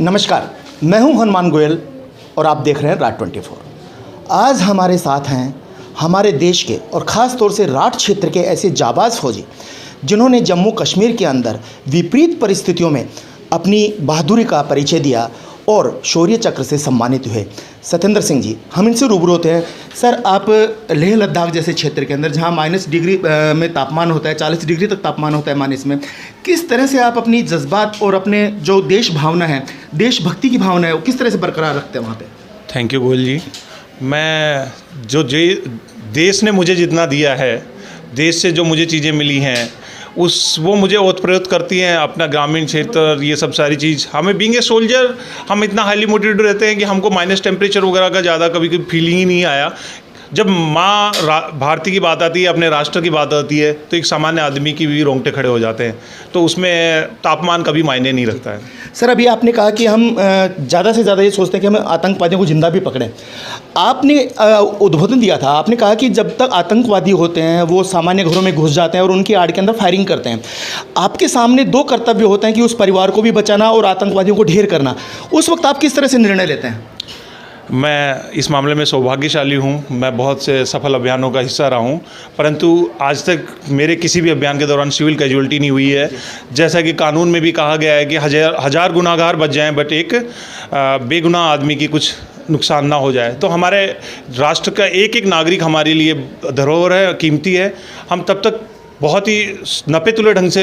नमस्कार, मैं हूं हनुमान गोयल और आप देख रहे हैं राट 24। आज हमारे साथ हैं हमारे देश के और ख़ास तौर से राट क्षेत्र के ऐसे जाबाज फौजी जिन्होंने जम्मू कश्मीर के अंदर विपरीत परिस्थितियों में अपनी बहादुरी का परिचय दिया और शौर्य चक्र से सम्मानित हुए। सत्येंद्र सिंह जी, हम इनसे रूबरू होते हैं। सर, आप लेह लद्दाख जैसे क्षेत्र के अंदर जहां -डिग्री में तापमान होता है, 40 डिग्री तक तापमान होता है माइनस में, किस तरह से आप अपनी जज्बात और अपने जो देश भावना है, देशभक्ति की भावना है, वो किस तरह से बरकरार रखते हैं वहाँ पे? थैंक यू गोयल जी। मैं जो देश ने मुझे जितना दिया है, देश से जो मुझे चीज़ें मिली हैं वो मुझे ओतप्रोत करती हैं। अपना ग्रामीण क्षेत्र, ये सब सारी चीज़, हमें बीइंग ए सोल्जर हम इतना हाईली मोटिवेटेड रहते हैं कि हमको माइनस टेम्परेचर वगैरह का ज़्यादा कभी फीलिंग ही नहीं आया। जब माँ भारती की बात आती है, अपने राष्ट्र की बात आती है, तो एक सामान्य आदमी की भी रोंगटे खड़े हो जाते हैं। तो उसमें तापमान कभी मायने नहीं रखता है। सर, अभी आपने कहा कि हम ज़्यादा से ज़्यादा ये सोचते हैं कि हम आतंकवादियों को जिंदा भी पकड़ें। आपने उद्बोधन दिया था, आपने कहा कि जब तक आतंकवादी होते हैं वो सामान्य घरों में घुस जाते हैं और उनकी आड़ के अंदर फायरिंग करते हैं। आपके सामने दो कर्तव्य होते हैं कि उस परिवार को भी बचाना और आतंकवादियों को ढेर करना। उस वक्त आप किस तरह से निर्णय लेते हैं? मैं इस मामले में सौभाग्यशाली हूँ। मैं बहुत से सफल अभियानों का हिस्सा रहा हूँ, परंतु आज तक मेरे किसी भी अभियान के दौरान सिविल कैजुअल्टी नहीं हुई है। जैसा कि कानून में भी कहा गया है कि हजार गुनाहगार बच जाएं बट एक बेगुनाह आदमी की कुछ नुकसान ना हो जाए। तो हमारे राष्ट्र का एक एक नागरिक हमारे लिए धरोहर है, कीमती है। हम तब तक बहुत ही नपे तुले ढंग से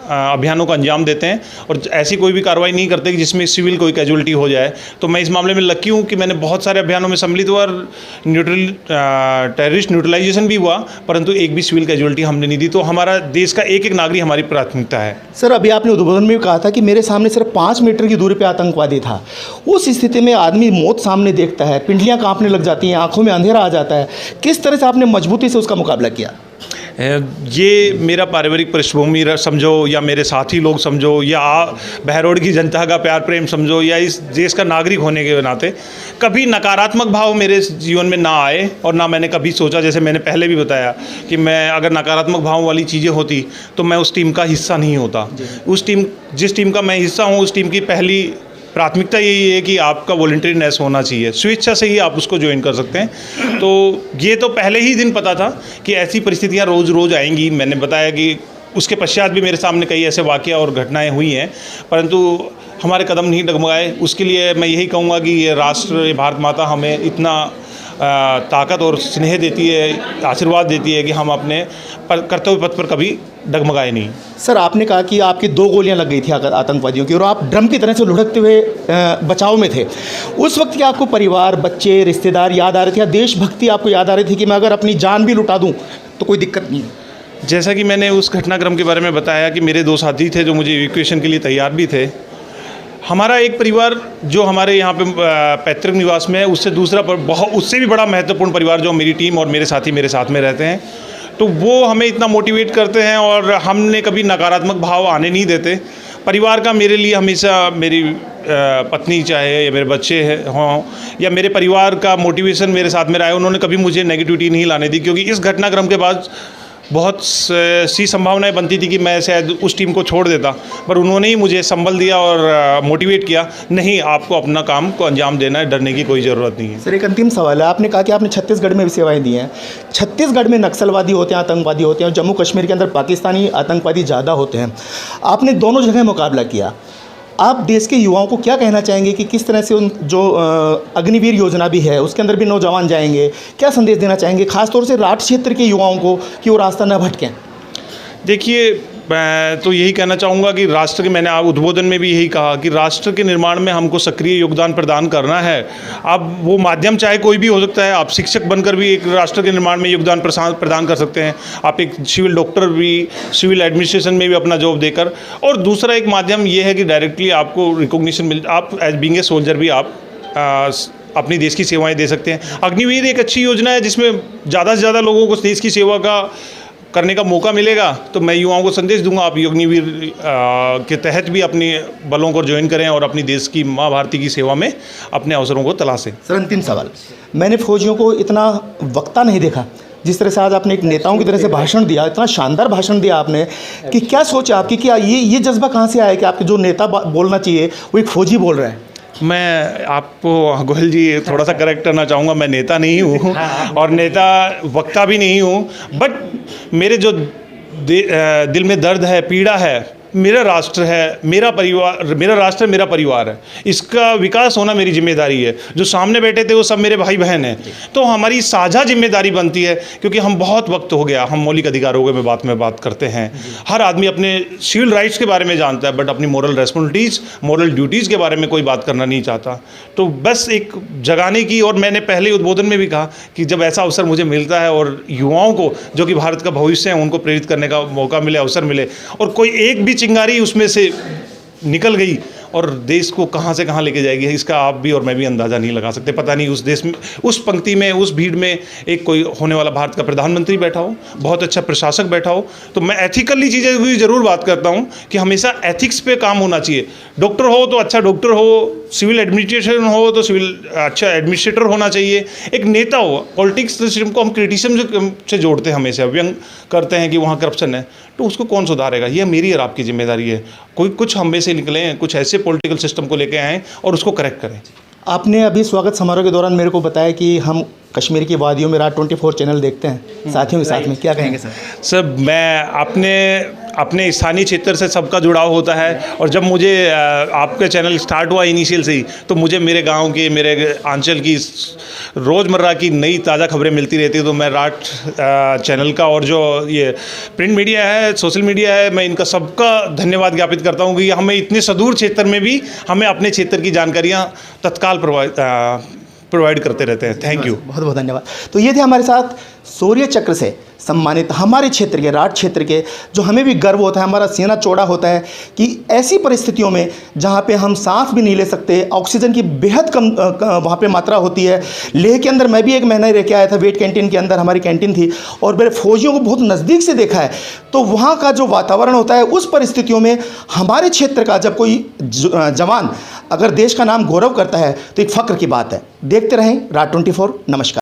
अभियानों को अंजाम देते हैं और ऐसी कोई भी कार्रवाई नहीं करते कि जिसमें सिविल कोई कैजुअल्टी हो जाए। तो मैं इस मामले में लकी हूँ कि मैंने बहुत सारे अभियानों में सम्मिलित हुआ और टेररिस्ट न्यूट्रलाइजेशन भी हुआ, परंतु एक भी सिविल कैजुअल्टी हमने नहीं दी। तो हमारा देश का एक एक नागरिक हमारी प्राथमिकता है। सर, अभी आपने उद्बोधन में भी कहा था कि मेरे सामने सिर्फ 5 मीटर की दूरी पर आतंकवादी था। उस स्थिति में आदमी मौत सामने देखता है, पिंडलियाँ काँपने लग जाती हैं, आंखों में अंधेरा आ जाता है। किस तरह से आपने मजबूती से उसका मुकाबला किया? ये मेरा पारिवारिक पृष्ठभूमि समझो, या मेरे साथी लोग समझो, या बहरोड की जनता का प्यार प्रेम समझो, या इस देश का नागरिक होने के नाते कभी नकारात्मक भाव मेरे जीवन में ना आए और ना मैंने कभी सोचा। जैसे मैंने पहले भी बताया कि मैं अगर नकारात्मक भाव वाली चीज़ें होती तो मैं उस टीम का हिस्सा नहीं होता। जिस टीम का मैं हिस्सा हूँ, उस टीम की पहली प्राथमिकता यही है कि आपका वॉलंटरीनेस होना चाहिए, स्वेच्छा से ही आप उसको ज्वाइन कर सकते हैं। तो ये तो पहले ही दिन पता था कि ऐसी परिस्थितियाँ रोज़ रोज़ आएंगी। मैंने बताया कि उसके पश्चात भी मेरे सामने कई ऐसे वाक़या और घटनाएं हुई हैं, परंतु हमारे कदम नहीं डगमगाए। उसके लिए मैं यही कहूँगा कि ये राष्ट्र, ये भारत माता हमें इतना ताकत और स्नेह देती है, आशीर्वाद देती है कि हम अपने कर्तव्य पथ पर कभी डगमगाए नहीं। सर, आपने कहा कि आपकी 2 गोलियां लग गई थी आतंकवादियों की और आप ड्रम की तरह से लुढ़कते हुए बचाव में थे। उस वक्त क्या आपको परिवार, बच्चे, रिश्तेदार याद आ रहे थे या देशभक्ति आपको याद आ रही थी कि मैं अगर अपनी जान भी लुटा दूं तो कोई दिक्कत नहीं है? जैसा कि मैंने उस घटनाक्रम के बारे में बताया कि मेरे 2 साथी थे जो मुझे इवैक्यूएशन के लिए तैयार भी थे। हमारा एक परिवार जो हमारे यहाँ पे पैतृक निवास में है, उससे दूसरा उससे भी बड़ा महत्वपूर्ण परिवार जो मेरी टीम और मेरे साथी मेरे साथ में रहते हैं, तो वो हमें इतना मोटिवेट करते हैं और हमने कभी नकारात्मक भाव आने नहीं देते। परिवार का मेरे लिए हमेशा मेरी पत्नी चाहे या मेरे बच्चे हों या मेरे परिवार का मोटिवेशन मेरे साथ में रहा है। उन्होंने कभी मुझे नेगेटिविटी नहीं लाने दी, क्योंकि इस घटनाक्रम के बाद बहुत सी संभावनाएं बनती थी कि मैं शायद उस टीम को छोड़ देता, पर उन्होंने ही मुझे संबल दिया और मोटिवेट किया, नहीं आपको अपना काम को अंजाम देना है, डरने की कोई ज़रूरत नहीं है। सर, एक अंतिम सवाल है। आपने कहा कि आपने छत्तीसगढ़ में भी सेवाएं दी हैं। छत्तीसगढ़ में नक्सलवादी होते हैं, आतंकवादी होते हैं और जम्मू कश्मीर के अंदर पाकिस्तानी आतंकवादी ज़्यादा होते हैं। आपने दोनों जगह मुकाबला किया। आप देश के युवाओं को क्या कहना चाहेंगे कि किस तरह से उन जो अग्निवीर योजना भी है उसके अंदर भी नौजवान जाएंगे, क्या संदेश देना चाहेंगे खासतौर से राठ क्षेत्र के युवाओं को कि वो रास्ता न भटकें? देखिए, मैं तो यही कहना चाहूँगा कि राष्ट्र के, मैंने उद्बोधन में भी यही कहा कि राष्ट्र के निर्माण में हमको सक्रिय योगदान प्रदान करना है। अब वो माध्यम चाहे कोई भी हो सकता है। आप शिक्षक बनकर भी एक राष्ट्र के निर्माण में योगदान प्रदान कर सकते हैं। आप एक सिविल डॉक्टर भी, सिविल एडमिनिस्ट्रेशन में भी अपना जॉब देकर। और दूसरा एक माध्यम ये है कि डायरेक्टली आपको रिकॉग्निशन मिल, आप एज बीइंग ए सोल्जर भी आप अपनी देश की सेवाएँ दे सकते हैं। अग्निवीर एक अच्छी योजना है जिसमें ज़्यादा से ज़्यादा लोगों को देश की सेवा का करने का मौका मिलेगा। तो मैं युवाओं को संदेश दूंगा, आप अग्निवीर के तहत भी अपने बलों को ज्वाइन करें और अपनी देश की माँ भारती की सेवा में अपने अवसरों को तलाशें। सर, अंतिम सवाल। मैंने फौजियों को इतना वक्ता नहीं देखा, जिस तरह से आज आपने एक नेताओं की तरह से भाषण दिया, इतना शानदार भाषण दिया आपने कि क्या सोच है आपकी, क्या ये जज्बा कहाँ से आया कि आपके जो नेता बोलना चाहिए वो एक फौजी बोल रहा है? मैं आपको गोयल जी थोड़ा सा करेक्ट करना चाहूँगा, मैं नेता नहीं हूँ और नेता वक्ता भी नहीं हूँ, बट मेरे जो दिल में दर्द है, पीड़ा है, मेरा राष्ट्र है, मेरा परिवार, मेरा राष्ट्र है, मेरा परिवार है, इसका विकास होना मेरी जिम्मेदारी है। जो सामने बैठे थे वो सब मेरे भाई बहन हैं, तो हमारी साझा जिम्मेदारी बनती है, क्योंकि हम बहुत वक्त हो गया, हम मौलिक अधिकारों के में बात करते हैं, हर आदमी अपने सिविल राइट्स के बारे में जानता है, बट अपनी मोरल रेस्पॉन्सिबिलिटीज़, मोरल ड्यूटीज़ के बारे में कोई बात करना नहीं चाहता। तो बस एक जगाने की, और मैंने पहले उद्बोधन में भी कहा कि जब ऐसा अवसर मुझे मिलता है और युवाओं को, जो कि भारत का भविष्य है, उनको प्रेरित करने का मौका मिले, अवसर मिले, और कोई एक भी चिंगारी उसमें से निकल गई और देश को कहाँ से कहाँ लेके जाएगी, इसका आप भी और मैं भी अंदाज़ा नहीं लगा सकते। पता नहीं उस देश में, उस पंक्ति में, उस भीड़ में एक कोई होने वाला भारत का प्रधानमंत्री बैठा हो, बहुत अच्छा प्रशासक बैठा हो। तो मैं एथिकली चीज़ें भी ज़रूर बात करता हूँ कि हमेशा एथिक्स पे काम होना चाहिए। डॉक्टर हो तो अच्छा डॉक्टर हो, सिविल एडमिनिस्ट्रेशन हो तो सिविल अच्छा एडमिनिस्ट्रेटर होना चाहिए, एक नेता हो। पॉलिटिक्स सिस्टम को हम क्रिटिसिज्म से जोड़ते हैं, हमेशा व्यंग करते हैं कि वहाँ करप्शन है, तो उसको कौन सुधारेगा? ये मेरी और आपकी जिम्मेदारी है। कोई कुछ हम में से निकले, कुछ ऐसे पॉलिटिकल सिस्टम को लेके आएँ और उसको करेक्ट करें। आपने अभी स्वागत समारोह के दौरान मेरे को बताया कि हम कश्मीर की वादियों में RAT24 चैनल देखते हैं साथियों के साथ में, क्या कहेंगे सर? सर, मैं अपने स्थानीय क्षेत्र से सबका जुड़ाव होता है, और जब मुझे आपका चैनल स्टार्ट हुआ इनिशियल से ही, तो मुझे मेरे गांव की, मेरे आंचल की रोज़मर्रा की नई ताज़ा खबरें मिलती रहती है। तो मैं राट चैनल का और जो ये प्रिंट मीडिया है, सोशल मीडिया है, मैं इनका सबका धन्यवाद ज्ञापित करता हूँ कि हमें इतने सुदूर क्षेत्र में भी हमें अपने क्षेत्र की जानकारियाँ तत्काल प्रोवाइड करते रहते हैं। थैंक यू, बहुत बहुत धन्यवाद। तो ये थे हमारे साथ शौर्य चक्र से सम्मानित हमारे क्षेत्र के, राठ क्षेत्र के, जो हमें भी गर्व होता है, हमारा सीना चौड़ा होता है कि ऐसी परिस्थितियों में जहाँ पे हम सांस भी नहीं ले सकते, ऑक्सीजन की बेहद कम वहाँ पे मात्रा होती है। लेह के अंदर मैं भी एक महीना रह के आया था, वेट कैंटीन के अंदर हमारी कैंटीन थी, और मेरे फौजियों को बहुत नज़दीक से देखा है। तो वहाँ का जो वातावरण होता है, उस परिस्थितियों में हमारे क्षेत्र का जब कोई जवान अगर देश का नाम गौरव करता है तो एक फ़ख्र की बात है। देखते रहें RAT24। नमस्कार।